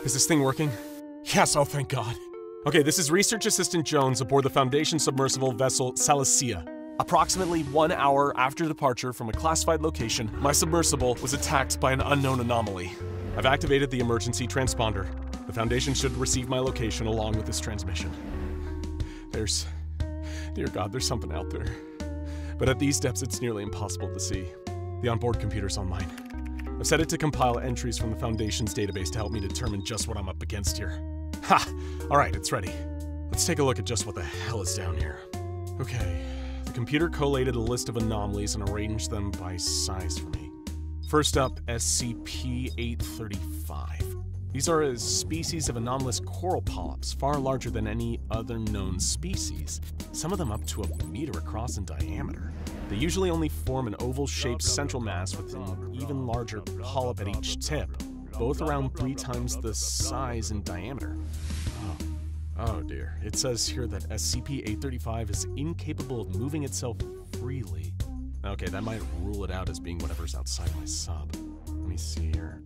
Is this thing working? Yes, oh thank God. Okay, this is Research Assistant Jones aboard the Foundation submersible vessel Salacia. Approximately 1 hour after departure from a classified location, my submersible was attacked by an unknown anomaly. I've activated the emergency transponder. The Foundation should receive my location along with this transmission. Dear God, there's something out there. But at these depths, it's nearly impossible to see. The onboard computer's on mine. I've set it to compile entries from the Foundation's database to help me determine just what I'm up against here. Ha! Alright, it's ready. Let's take a look at just what the hell is down here. Okay, the computer collated a list of anomalies and arranged them by size for me. First up, SCP-835. These are a species of anomalous coral polyps, far larger than any other known species, some of them up to 1 meter across in diameter. They usually only form an oval-shaped central mass with an even larger polyp at each tip, both around 3 times the size in diameter. Oh dear. It says here that SCP-835 is incapable of moving itself freely. Okay, that might rule it out as being whatever's outside my sub. Let me see here.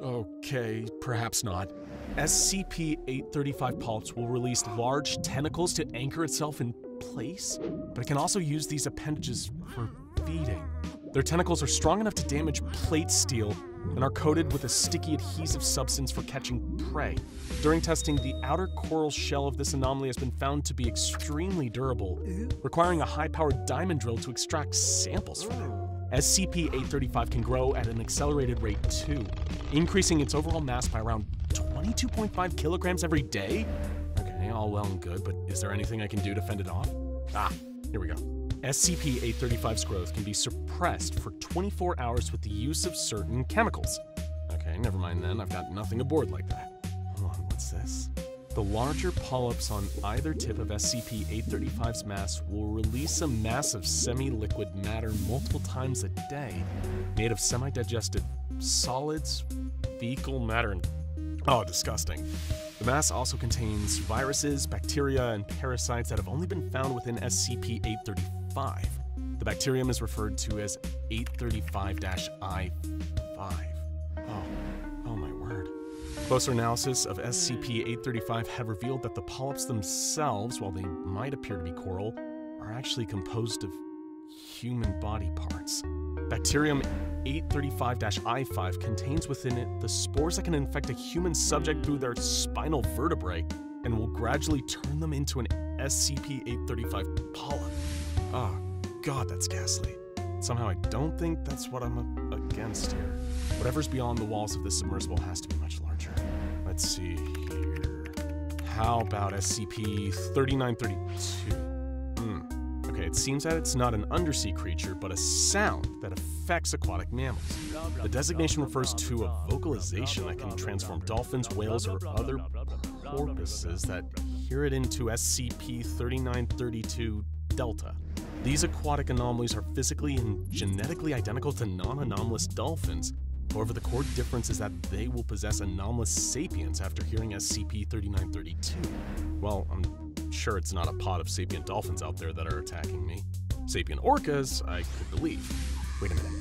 Okay, perhaps not. SCP-835 polyps will release large tentacles to anchor itself in place, but it can also use these appendages for feeding. Their tentacles are strong enough to damage plate steel and are coated with a sticky adhesive substance for catching prey. During testing, the outer coral shell of this anomaly has been found to be extremely durable, requiring a high-powered diamond drill to extract samples from it. SCP-835 can grow at an accelerated rate too, increasing its overall mass by around 22.5 kilograms every day? Okay, all well and good, but is there anything I can do to fend it off? Here we go. SCP-835's growth can be suppressed for 24 hours with the use of certain chemicals. Okay, never mind then, I've got nothing aboard like that. Hold on, what's this? The larger polyps on either tip of SCP-835's mass will release a mass of semi-liquid matter multiple times a day, made of semi-digested solids, fecal matter, and disgusting. The mass also contains viruses, bacteria, and parasites that have only been found within SCP-835. The bacterium is referred to as 835-I5. Oh my word. Closer analysis of SCP-835 have revealed that the polyps themselves, while they might appear to be coral, are actually composed of human body parts. Bacterium 835-I5 contains within it the spores that can infect a human subject through their spinal vertebrae and will gradually turn them into an SCP-835 polyp. Oh God, that's ghastly. Somehow I don't think that's what I'm up against here. Whatever's beyond the walls of this submersible has to be much larger. Let's see here. How about SCP-3932? Okay, it seems that it's not an undersea creature, but a sound that affects aquatic mammals. The designation refers to a vocalization that can transform dolphins, whales, or other porpoises that hear it into SCP-3932 Delta. These aquatic anomalies are physically and genetically identical to non-anomalous dolphins. However, the core difference is that they will possess anomalous sapience after hearing SCP-3932. Well, I'm sure it's not a pod of sapient dolphins out there that are attacking me. Sapient orcas, I could believe. Wait a minute.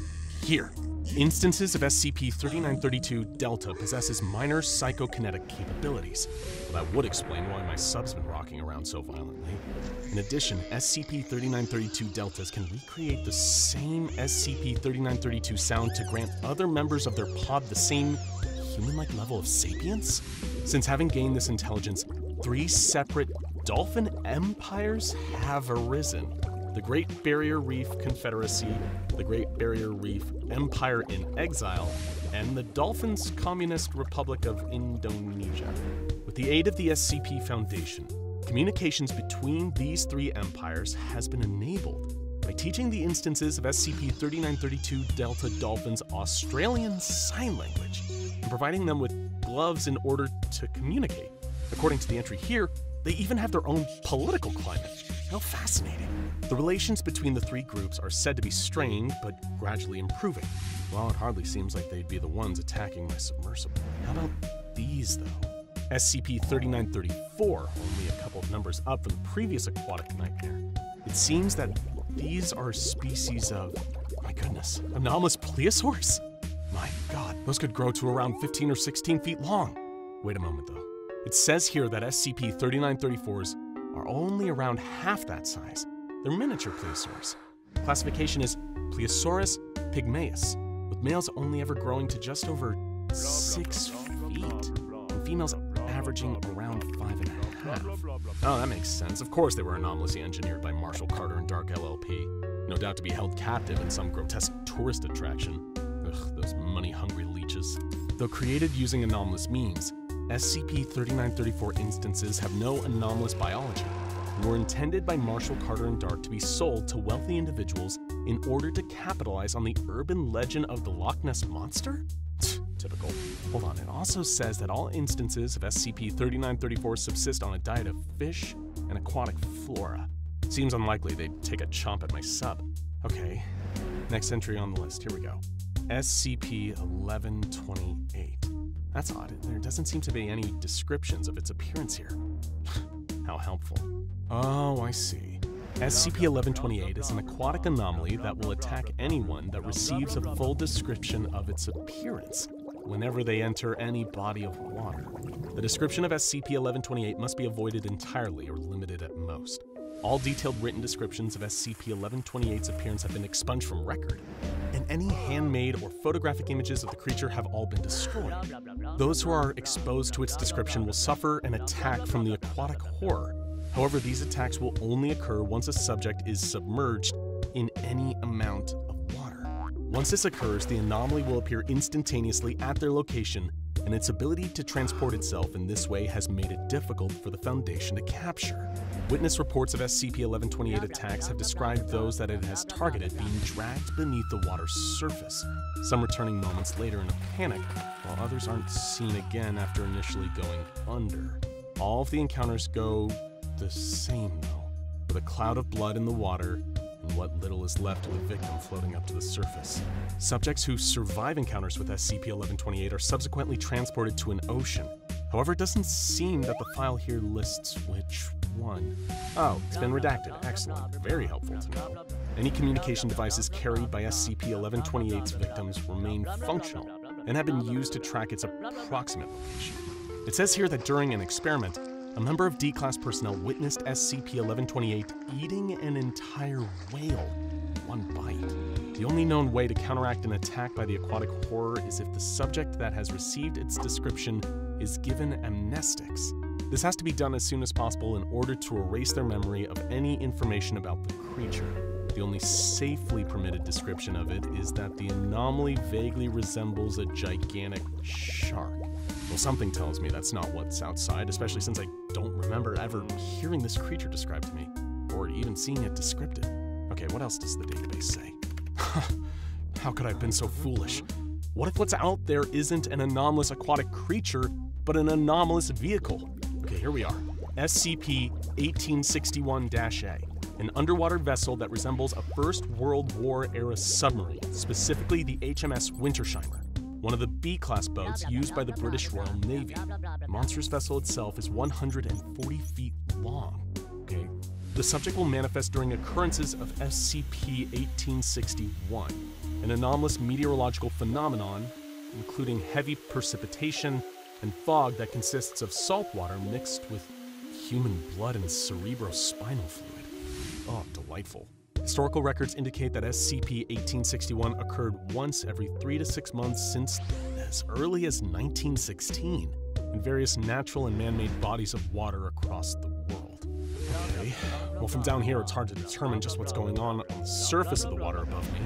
Here, instances of SCP-3932 Delta possesses minor psychokinetic capabilities. Well, that would explain why my sub's been rocking around so violently. In addition, SCP-3932 Deltas can recreate the same SCP-3932 sound to grant other members of their pod the same human-like level of sapience? Since having gained this intelligence, 3 separate dolphin empires have arisen. The Great Barrier Reef Confederacy, the Great Barrier Reef Empire in Exile, and the Dolphins Communist Republic of Indonesia. With the aid of the SCP Foundation, communications between these 3 empires has been enabled by teaching the instances of SCP-3932 Delta Dolphins Australian Sign Language and providing them with gloves in order to communicate. According to the entry here, they even have their own political climate. How fascinating. The relations between the 3 groups are said to be strained, but gradually improving. Well, it hardly seems like they'd be the ones attacking my submersible. How about these, though? SCP-3934, only a couple of numbers up from the previous aquatic nightmare. It seems that these are species of, my goodness, anomalous plesiosaurs? My God, Those could grow to around 15 or 16 feet long. Wait a moment though. It says here that SCP-3934s are only around half that size. They're miniature plesiosaurs. Classification is Plesiosaurus pygmaeus, with males only ever growing to just over 6 feet, and females averaging around 5.5. Oh, that makes sense. Of course they were anomalously engineered by Marshall Carter and Dark LLP. No doubt to be held captive in some grotesque tourist attraction. Ugh, those money-hungry leeches. Though created using anomalous means, SCP-3934 instances have no anomalous biology and were intended by Marshall Carter and Dark to be sold to wealthy individuals in order to capitalize on the urban legend of the Loch Ness Monster? Typical. Hold on, it also says that all instances of SCP-3934 subsist on a diet of fish and aquatic flora. Seems unlikely they'd take a chomp at my sub. Okay, next entry on the list, here we go. SCP-1128. That's odd, there doesn't seem to be any descriptions of its appearance here. How helpful. Oh, I see. SCP-1128 is an aquatic anomaly that will attack anyone that receives a full description of its appearance whenever they enter any body of water. The description of SCP-1128 must be avoided entirely or limited at most. All detailed written descriptions of SCP-1128's appearance have been expunged from record, and any handmade or photographic images of the creature have all been destroyed. Those who are exposed to its description will suffer an attack from the aquatic horror. However, these attacks will only occur once a subject is submerged in any amount of water. Once this occurs, the anomaly will appear instantaneously at their location, and its ability to transport itself in this way has made it difficult for the Foundation to capture. Witness reports of SCP-1128 attacks have described those that it has targeted being dragged beneath the water's surface, some returning moments later in a panic, while others aren't seen again after initially going under. All of the encounters go the same though, with a cloud of blood in the water and what little is left of the victim floating up to the surface. Subjects who survive encounters with SCP-1128 are subsequently transported to an ocean. However, it doesn't seem that the file here lists which one. Oh, it's been redacted. Excellent. Very helpful to know. Any communication devices carried by SCP-1128's victims remain functional and have been used to track its approximate location. It says here that during an experiment, a member of D-Class personnel witnessed SCP-1128 eating an entire whale in one bite. The only known way to counteract an attack by the aquatic horror is if the subject that has received its description is given amnestics. This has to be done as soon as possible in order to erase their memory of any information about the creature. The only safely permitted description of it is that the anomaly vaguely resembles a gigantic shark. Well, something tells me that's not what's outside, especially since I don't remember ever hearing this creature described to me, or even seeing it descripted. Okay, what else does the database say? How could I have been so foolish? What if what's out there isn't an anomalous aquatic creature, but an anomalous vehicle? Okay, here we are. SCP-1861-A, an underwater vessel that resembles a First World War-era submarine, specifically the HMS Wintersheimer, one of the B-class boats used by the British Royal Navy. The monstrous vessel itself is 140 feet long. Okay. The subject will manifest during occurrences of SCP-1861, an anomalous meteorological phenomenon, including heavy precipitation and fog that consists of salt water mixed with human blood and cerebrospinal fluid. Oh, delightful. Historical records indicate that SCP-1861 occurred once every 3 to 6 months since as early as 1916 in various natural and man-made bodies of water across the world. Okay, well from down here it's hard to determine just what's going on the surface of the water above me.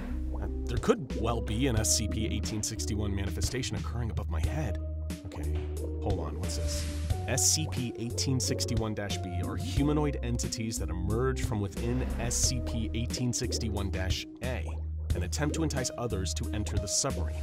There could well be an SCP-1861 manifestation occurring above my head. Okay, hold on, what's this? SCP-1861-B are humanoid entities that emerge from within SCP-1861-A and attempt to entice others to enter the submarine.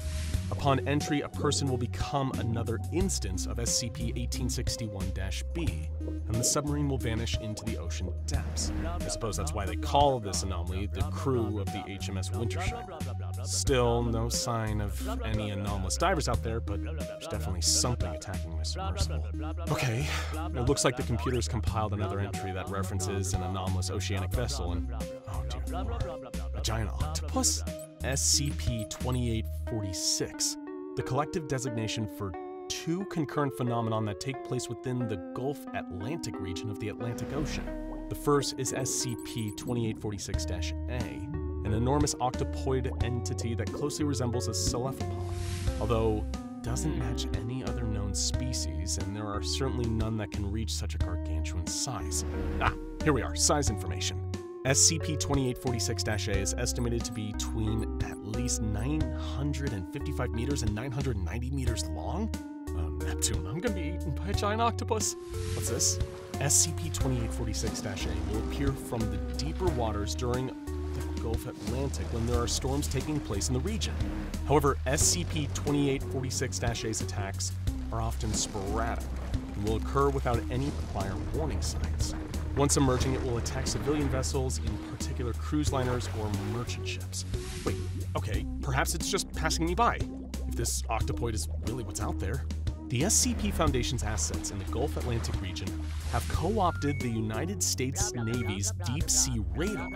Upon entry, a person will become another instance of SCP-1861-B, and the submarine will vanish into the ocean depths. I suppose that's why they call this anomaly the crew of the HMS Wintersheimer. Still, no sign of any anomalous divers out there, but there's definitely something attacking my submersible. Okay, it looks like the computer's compiled another entry that references an anomalous oceanic vessel and, oh dear Lord, a giant octopus? SCP-2846. the collective designation for two concurrent phenomena that take place within the Gulf Atlantic region of the Atlantic Ocean. The first is SCP-2846-A, an enormous octopoid entity that closely resembles a cephalopod, although doesn't match any other known species, and there are certainly none that can reach such a gargantuan size. Here we are, size information. SCP-2846-A is estimated to be between at least 955 meters and 990 meters long? Neptune, I'm gonna be eaten by a giant octopus. What's this? SCP-2846-A will appear from the deeper waters during the Gulf Atlantic when there are storms taking place in the region. However, SCP-2846-A's attacks are often sporadic and will occur without any prior warning signs. Once emerging, it will attack civilian vessels, in particular cruise liners or merchant ships. Wait, okay, perhaps it's just passing me by, if this octopoid is really what's out there. The SCP Foundation's assets in the Gulf Atlantic region have co-opted the United States Navy's deep-sea radar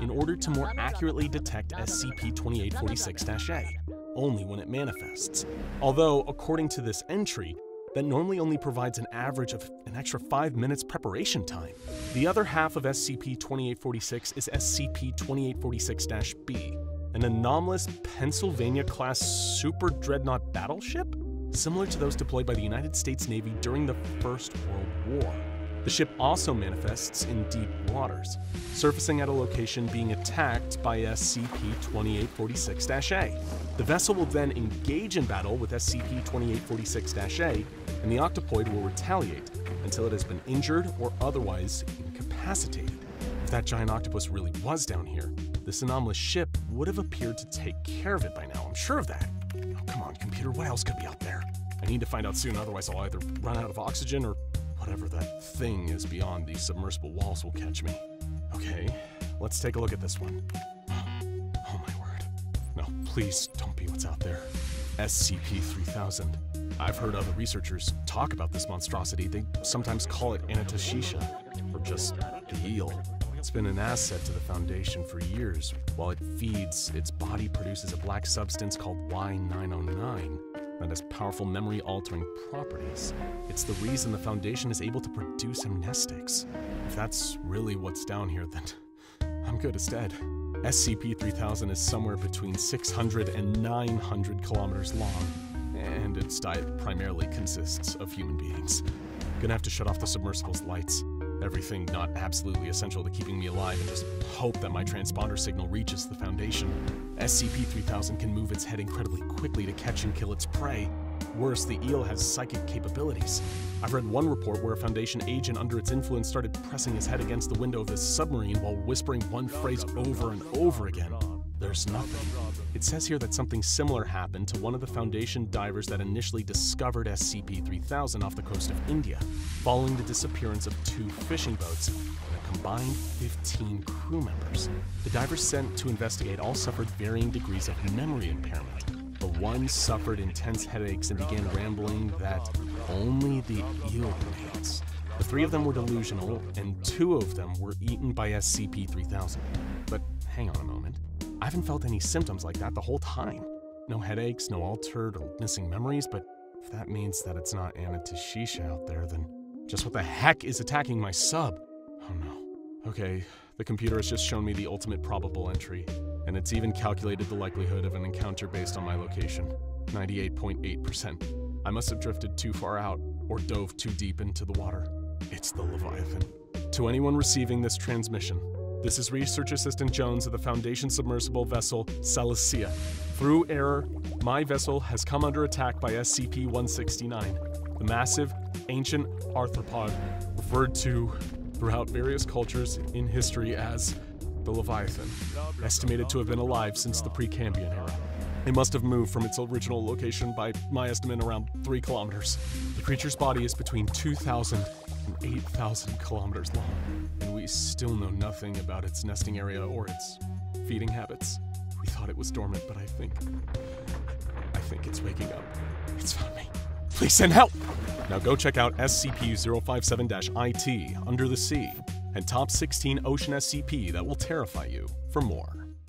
in order to more accurately detect SCP-2846-A, only when it manifests. Although, according to this entry, that normally only provides an average of an extra 5 minutes preparation time. The other half of SCP-2846 is SCP-2846-B, an anomalous Pennsylvania-class super dreadnought battleship, similar to those deployed by the United States Navy during the First World War. The ship also manifests in deep waters, surfacing at a location being attacked by SCP-2846-A. The vessel will then engage in battle with SCP-2846-A, and the octopoid will retaliate until it has been injured or otherwise incapacitated. If that giant octopus really was down here, this anomalous ship would have appeared to take care of it by now, I'm sure of that. Oh, come on, computer, what else could be out there? I need to find out soon, otherwise I'll either run out of oxygen or whatever that thing is beyond these submersible walls will catch me. Okay, let's take a look at this one. Oh my word. No, please don't be what's out there. SCP-3000. I've heard other researchers talk about this monstrosity. They sometimes call it Anantashesha, or just the eel. It's been an asset to the Foundation for years. While it feeds, its body produces a black substance called Y909 that has powerful memory-altering properties. It's the reason the Foundation is able to produce amnestics. If that's really what's down here, then I'm good instead. SCP-3000 is somewhere between 600 and 900 kilometers long, and its diet primarily consists of human beings. Gonna have to shut off the submersible's lights. Everything not absolutely essential to keeping me alive, and just hope that my transponder signal reaches the Foundation. SCP-3000 can move its head incredibly quickly to catch and kill its prey. Worse, the eel has psychic capabilities. I've read one report where a Foundation agent under its influence started pressing his head against the window of this submarine while whispering one phrase over and over again. There's nothing. It says here that something similar happened to one of the Foundation divers that initially discovered SCP-3000 off the coast of India, following the disappearance of 2 fishing boats and a combined 15 crew members. The divers sent to investigate all suffered varying degrees of memory impairment, but one suffered intense headaches and began rambling that only the eel remains. The 3 of them were delusional, and 2 of them were eaten by SCP-3000. But hang on a moment. I haven't felt any symptoms like that the whole time. No headaches, no altered or missing memories, but if that means that it's not Anantashesha out there, then just what the heck is attacking my sub? Oh no. Okay, the computer has just shown me the ultimate probable entry, and it's even calculated the likelihood of an encounter based on my location. 98.8%. I must have drifted too far out, or dove too deep into the water. It's the Leviathan. To anyone receiving this transmission, this is Research Assistant Jones of the Foundation submersible vessel Celestia. Through error, my vessel has come under attack by SCP-169, the massive, ancient arthropod referred to throughout various cultures in history as the Leviathan, estimated to have been alive since the Precambrian era. It must have moved from its original location by my estimate around 3 kilometers. The creature's body is between 2,000 and 8,000 kilometers long, and we still know nothing about its nesting area or its feeding habits. We thought it was dormant, but I think it's waking up. It's found me. Please send help! Now go check out SCP-057-IT, Under the Sea, and Top 16 Ocean SCP that will terrify you for more.